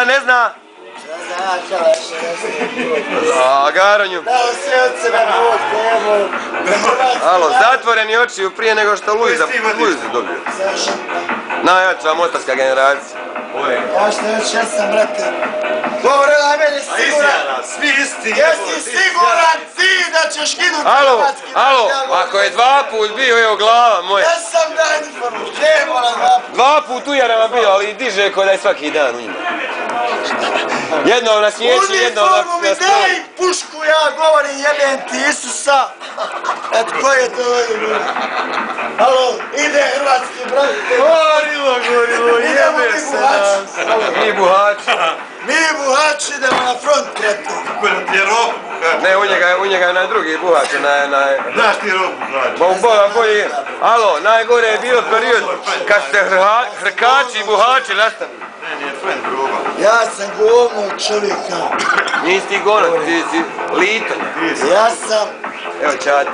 zna, ne zna? A, Garonju. Alo, zatvoreni očiju prije nego što Luiza dobio. Najjača motorska generacija. Ja što još jesam, brate. Govorila meni siguran. Svi isti. Jesi siguran ti da ćeš skinuti hrvatski. Alo, ako je 2 put bio, evo glava moja. Jesam, daj uniformu. Gdje moram 2 put? 2 put ujarama bio, ali diže ko da je svaki dan u njima. Jednom na svijeći, jednom na uniformu mi daj pušku, ja govorim jebem ti Isusa. Eto, koji je to ovdje? Alo, ide hrvatski branitelj. Gorilo, jebe se nas. Mi buhači. Mi buhači idemo na front, brate. Kako da ti je rob buhač? Ne, u njega je na drugi buhač, Znaš ti rob buhač? Ba u bola bolje. Alo, najgore je bio period kad ste hrkači i buhači nastali. Ne, nije friend roba. Ja sam govno čovjeka. Nisi ti govno, ti si lito. Ja sam... Evo čat.